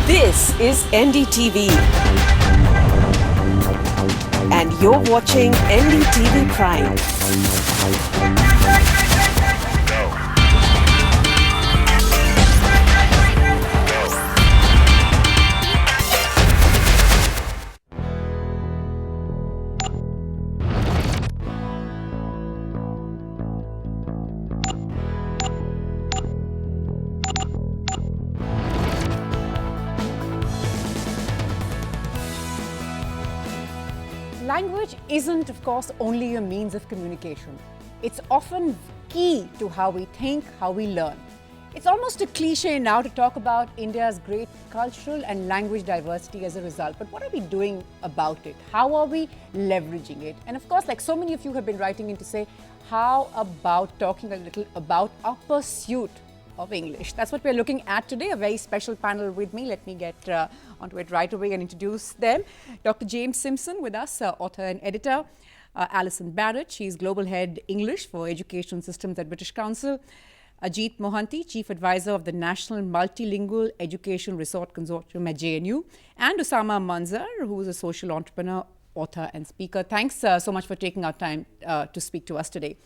This is NDTV, and you're watching NDTV Prime. Language isn't, of course, only a means of communication. It's often key to how we think, how we learn. It's almost a cliche now to talk about India's great cultural and language diversity as a result. But what are we doing about it? How are we leveraging it? And of course, like so many of you have been writing in to say, how about talking a little about our pursuit of English? That's what we're looking at today, a very special panel with me. Let me get onto it right away and introduce them. Dr. James Simpson with us, author and editor. Alison Barrett, she's Global Head English for Education Systems at British Council. Ajit Mohanty, Chief Advisor of the National Multilingual Education Resort Consortium at JNU. And Usama Manzar, who is a social entrepreneur, author and speaker. Thanks so much for taking our time to speak to us today.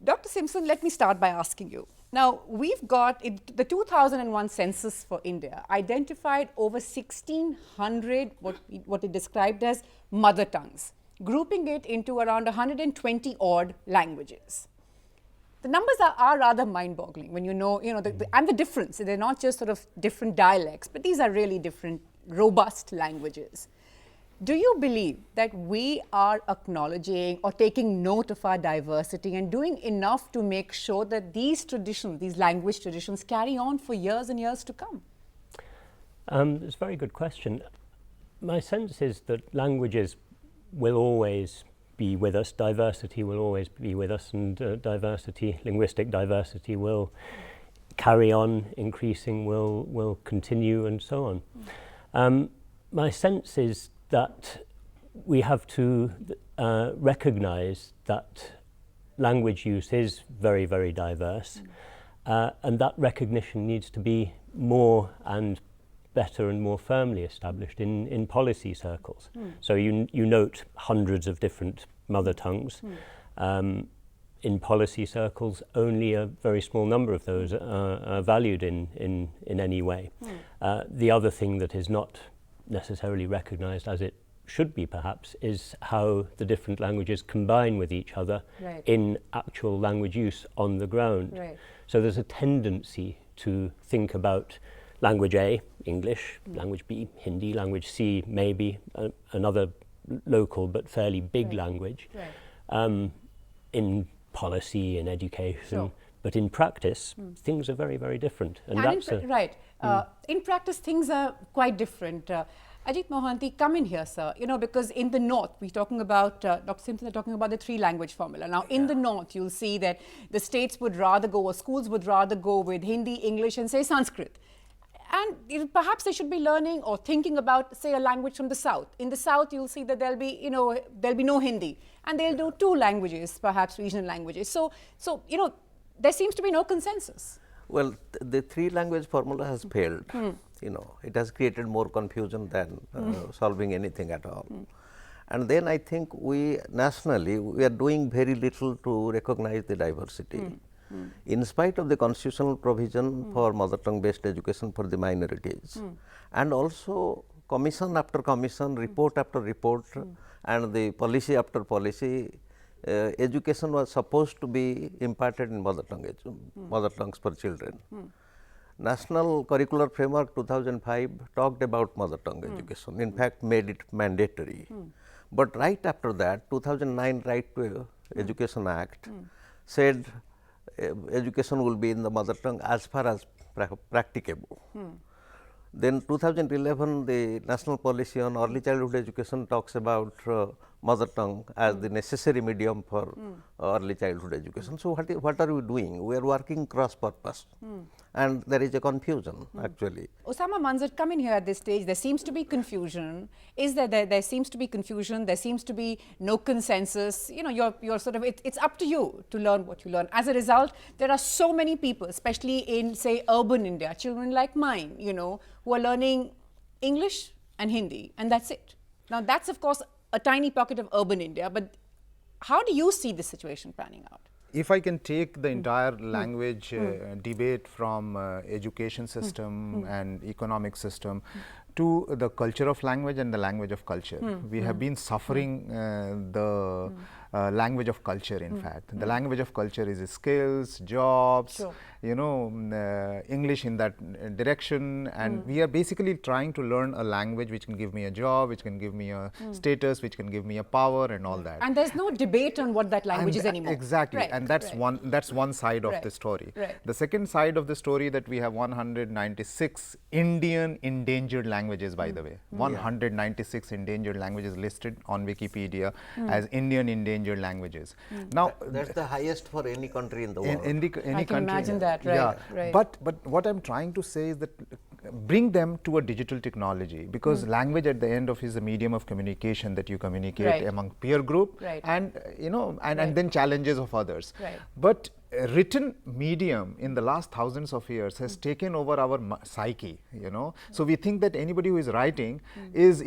Dr. Simpson, let me start by asking you. Now, we've got the 2001 census for India identified over 1,600 what it described as mother tongues, grouping it into around 120 odd languages. The numbers are rather mind-boggling when you know and the difference. They're not just sort of different dialects, but these are really different, robust languages. Do you believe that we are acknowledging or taking note of our diversity and doing enough to make sure that these traditions, these language traditions, carry on for years and years to come? It's a very good question. My sense is that languages will always be with us, diversity will always be with us, and linguistic diversity will carry on increasing, will continue, and so on. My sense is that we have to recognize that language use is very, very diverse, and that recognition needs to be more and better and more firmly established in policy circles. So you note hundreds of different mother tongues. In policy circles, only a very small number of those are valued in any way. The other thing that is not necessarily recognized as it should be perhaps is how the different languages combine with each other in actual language use on the ground. So there's a tendency to think about language A, English, language B, Hindi, language C, maybe another local but fairly big language in policy, in education. But in practice, things are very, very different. And in practice, things are quite different. Ajit Mohanty, come in here, sir. Because in the north, we're talking about, Dr. Simpson are talking about the three-language formula. Now, in the north, you'll see that the states would rather go, or schools would rather go with Hindi, English, and say Sanskrit. And perhaps they should be learning or thinking about, say, a language from the south. In the south, you'll see that there'll be no Hindi, and they'll do two languages, perhaps regional languages. So there seems to be no consensus. Well, the three-language formula has failed. It has created more confusion than solving anything at all. And then I think we nationally, we are doing very little to recognize the diversity. In spite of the constitutional provision for mother tongue based education for the minorities, and also commission after commission, report after report, and the policy after policy, education was supposed to be imparted in mother tongues for children. National Curricular Framework 2005 talked about mother tongue education, in fact made it mandatory. But right after that, 2009 Right to Education Act said education will be in the mother tongue as far as practicable. Then 2011, the national policy on early childhood education talks about mother tongue as the necessary medium for early childhood education. So what are we doing? We are working cross purpose, and there is a confusion actually. Usama Manzar, come in here at this stage. There seems to be confusion. Is there seems to be confusion? There seems to be no consensus. You're sort of it's up to you to learn what you learn. As a result, there are so many people, especially in say urban India, children like mine, who are learning English and Hindi, and that's it. Now, that's, of course, a tiny pocket of urban India, but how do you see the situation panning out? If I can take the entire language debate from education system and economic system to the culture of language and the language of culture. We have been suffering the language of culture, in fact. The language of culture is skills, jobs, you know, English in that direction, and we are basically trying to learn a language which can give me a job, which can give me a status, which can give me a power and all that. And there's no debate on what that language is anymore. Exactly, Right, and that's one side of the story. Right. The second side of the story, that we have 196 Indian endangered languages, by the way. 196 endangered languages listed on Wikipedia as Indian endangered languages. Now, that's the highest for any country in the world. any I can country. imagine that, right, Yeah. right. But what I'm trying to say is that bring them to a digital technology, because language at the end of is a medium of communication that you communicate among peer group, and you know, and then challenges of others. But written medium in the last thousands of years has taken over our psyche, you know. So we think that anybody who is writing is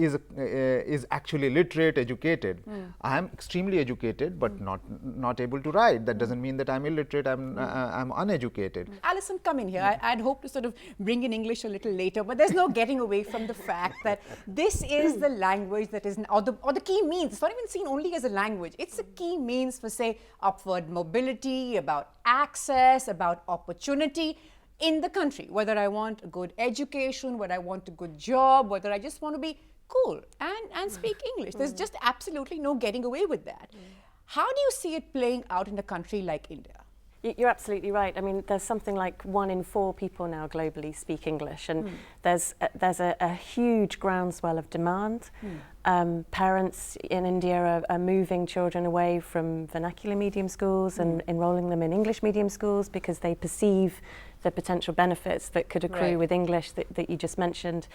actually literate, educated. I am extremely educated, but not able to write. That doesn't mean that I'm illiterate. I'm uneducated. Alison, come in here. I'd hoped to sort of bring in English a little later, but there's no getting away from the fact that this is the language that is, or the key means. It's not even seen only as a language. It's a key means for, say, upward mobility, about access, about opportunity in the country, whether I want a good education, whether I want a good job, whether I just want to be cool and speak English. There's just absolutely no getting away with that. How do you see it playing out in a country like India? You're absolutely right. I mean, there's something like 1 in 4 people now globally speak English, and there's a huge groundswell of demand. Parents in India are moving children away from vernacular medium schools and enrolling them in English medium schools because they perceive the potential benefits that could accrue with English that you just mentioned.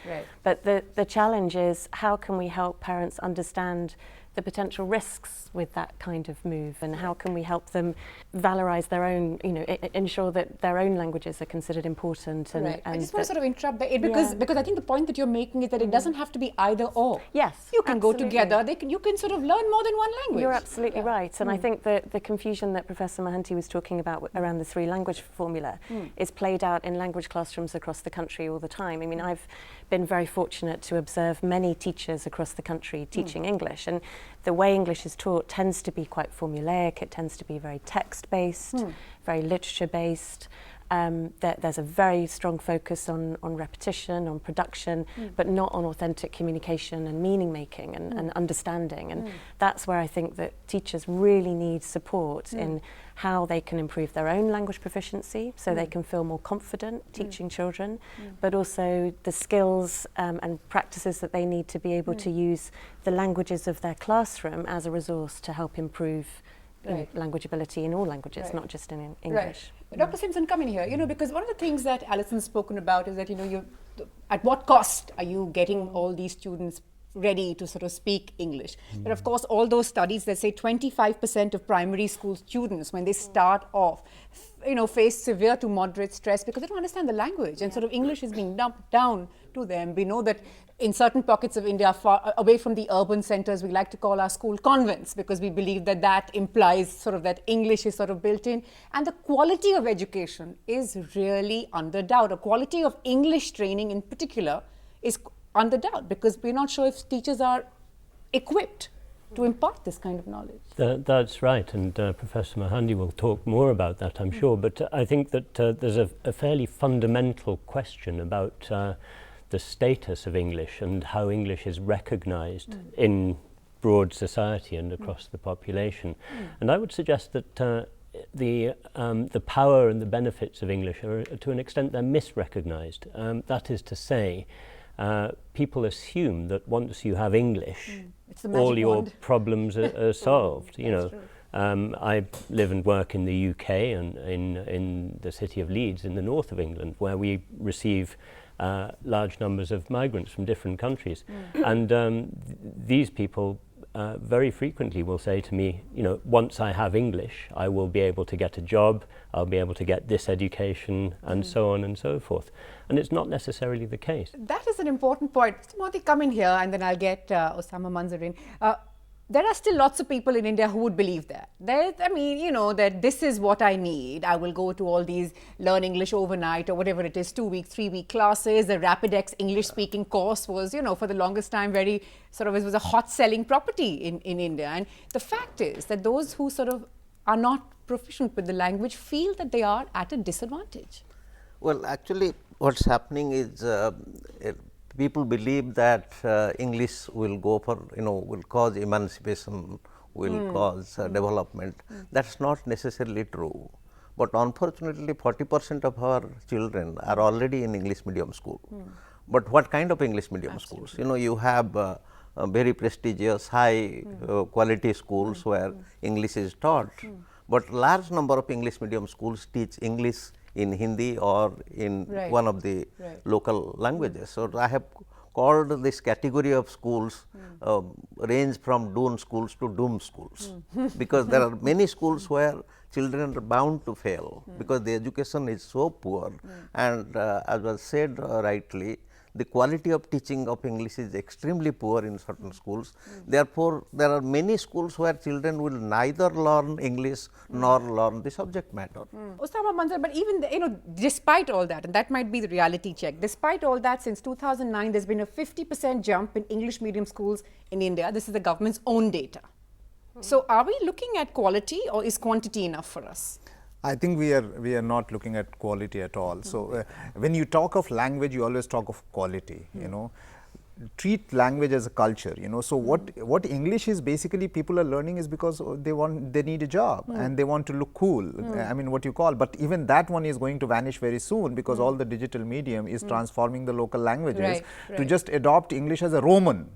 But the challenge is, how can we help parents understand the potential risks with that kind of move, and how can we help them valorize their own, you know, ensure that their own languages are considered important. And, I just want to sort of interrupt there, because I think the point that you're making is that it doesn't have to be either or. Yes, you can go together. You can sort of learn more than one language. You're absolutely right, and I think that the confusion that Professor Mohanty was talking about around the 3 language formula is played out in language classrooms across the country all the time. I mean, I've been very fortunate to observe many teachers across the country teaching English, and the way English is taught tends to be quite formulaic. It tends to be very text-based, very literature-based. There's a very strong focus on repetition, on production, but not on authentic communication and meaning making and understanding. And that's where I think that teachers really need support in how they can improve their own language proficiency, so they can feel more confident teaching children, but also the skills and practices that they need to be able to use the languages of their classroom as a resource to help improve language ability in all languages, not just in English. Dr. Simpson, come in here, you know, because one of the things that Alison's spoken about is that, you know, at what cost are you getting all these students ready to sort of speak English? But of course, all those studies that say 25% of primary school students, when they start off, you know, face severe to moderate stress because they don't understand the language, and sort of English is being dumped down to them. We know that in certain pockets of India, far away from the urban centers, we like to call our school convents, because we believe that that implies sort of that English is sort of built in. And the quality of education is really under doubt. The quality of English training in particular is under doubt, because we're not sure if teachers are equipped to impart this kind of knowledge. That's right, and Professor Mohanty will talk more about that, I'm sure. But I think that there's a fairly fundamental question about the status of English and how English is recognized in broad society and across the population. And I would suggest that the power and the benefits of English are, to an extent, they're misrecognized. That is to say, people assume that once you have English, all your problems are solved. You know, I live and work in the UK and in the city of Leeds in the north of England, where we receive large numbers of migrants from different countries, and these people very frequently will say to me, you know, once I have English, I will be able to get a job, I'll be able to get this education, and so on and so forth. And it's not necessarily the case. That is an important point. Modi, come in here, and then I'll get Osama Manzur in. There are still lots of people in India who would believe that. I mean, you know, that this is what I need. I will go to all these learn English overnight or whatever it is, 2-week, 3-week classes. The Rapidex English speaking course was, you know, for the longest time very sort of, it was a hot selling property in India. And the fact is that those who sort of are not proficient with the language feel that they are at a disadvantage. Well, actually, what's happening is people believe that English will go for, you know, will cause emancipation, will cause development. That's not necessarily true. But unfortunately, 40% of our children are already in English medium school. But what kind of English medium schools? You know, you have very prestigious, high quality schools where English is taught. But large number of English medium schools teach English in Hindi or in one of the local languages. So, I have called this category of schools range from doom schools to doom schools, because there are many schools where children are bound to fail, because the education is so poor, and as was said rightly, the quality of teaching of English is extremely poor in certain schools. Therefore, there are many schools where children will neither learn English nor learn the subject matter. Osama Manzur, but even, you know, despite all that, and that might be the reality check, despite all that, since 2009, there's been a 50% jump in English medium schools in India. This is the government's own data. So, are we looking at quality, or is quantity enough for us? I think we are not looking at quality at all. So, when you talk of language, you always talk of quality, you know. Treat language as a culture, you know. So what English is basically people are learning is because they need a job and they want to look cool. I mean, what you call, but even that one is going to vanish very soon, because all the digital medium is transforming the local languages to just adopt English as a Roman,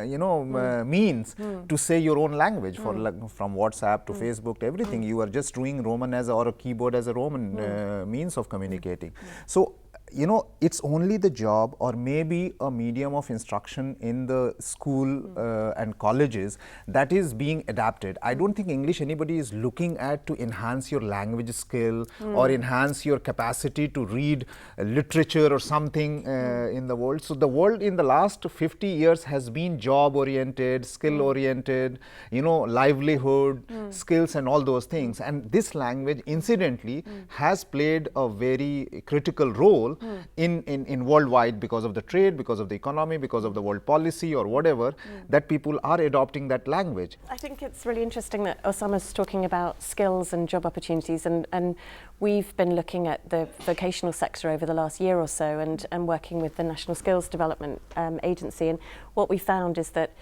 you know, means to say your own language for from WhatsApp to Facebook to everything. You are just doing Roman as or a keyboard as a Roman means of communicating. So, you know, it's only the job or maybe a medium of instruction in the school and colleges that is being adapted. I don't think English anybody is looking at to enhance your language skill or enhance your capacity to read literature or something in the world. So, the world in the last 50 years has been job oriented, skill oriented, you know, livelihood, skills and all those things. And this language incidentally has played a very critical role in worldwide, because of the trade, because of the economy, because of the world policy or whatever, that people are adopting that language. I think it's really interesting that Osama's talking about skills and job opportunities, and we've been looking at the vocational sector over the last year or so, and working with the National Skills Development Agency, and what we found is that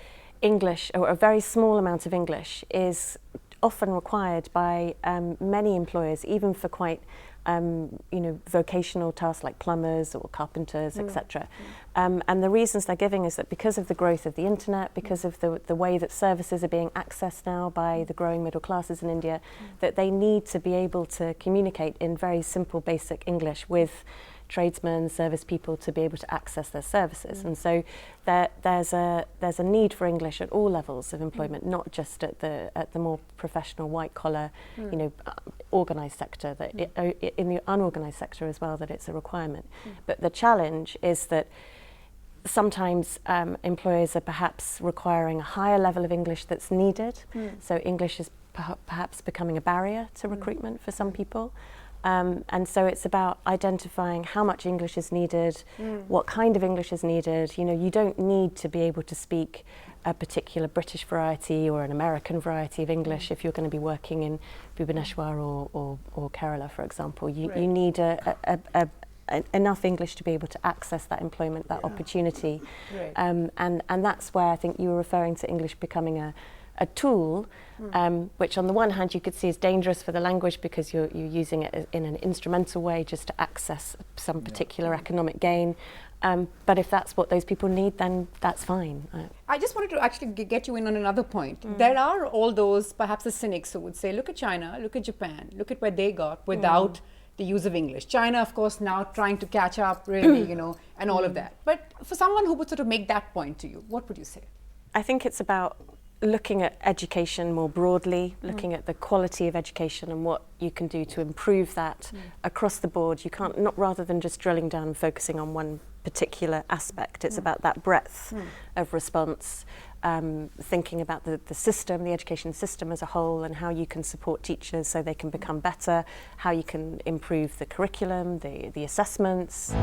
English, or a very small amount of English, is often required by many employers, even for quite you know, vocational tasks like plumbers or carpenters, etc. And the reasons they're giving is that because of the growth of the internet, because of the way that services are being accessed now by the growing middle classes in India, that they need to be able to communicate in very simple, basic English with tradesmen, service people, to be able to access their services. And so there's a need for English at all levels of employment, not just at the more professional white collar, you know, organised sector. That in the unorganised sector as well, that it's a requirement. But the challenge is that sometimes employers are perhaps requiring a higher level of English that's needed. So English is perhaps becoming a barrier to recruitment for some people. And so it's about identifying how much English is needed, what kind of English is needed. You know, you don't need to be able to speak a particular British variety or an American variety of English if you're going to be working in Bhubaneswar or Kerala, for example. You need enough English to be able to access that employment, that opportunity. And that's where I think you were referring to English becoming a tool, which on the one hand you could see is dangerous for the language because you're using it in an instrumental way just to access some particular economic gain. But if that's what those people need, then that's fine. I just wanted to actually get you in on another point. There are all those, perhaps the cynics who would say, look at China, look at Japan, look at where they got without the use of English. China, of course, now trying to catch up really, you know, and all of that. But for someone who would sort of make that point to you, what would you say? I think it's about looking at education more broadly, looking at the quality of education and what you can do to improve that across the board. You can't, not rather than just drilling down and focusing on one particular aspect, it's about that breadth of response, thinking about the system, the education system as a whole, and how you can support teachers so they can become better, how you can improve the curriculum, the assessments.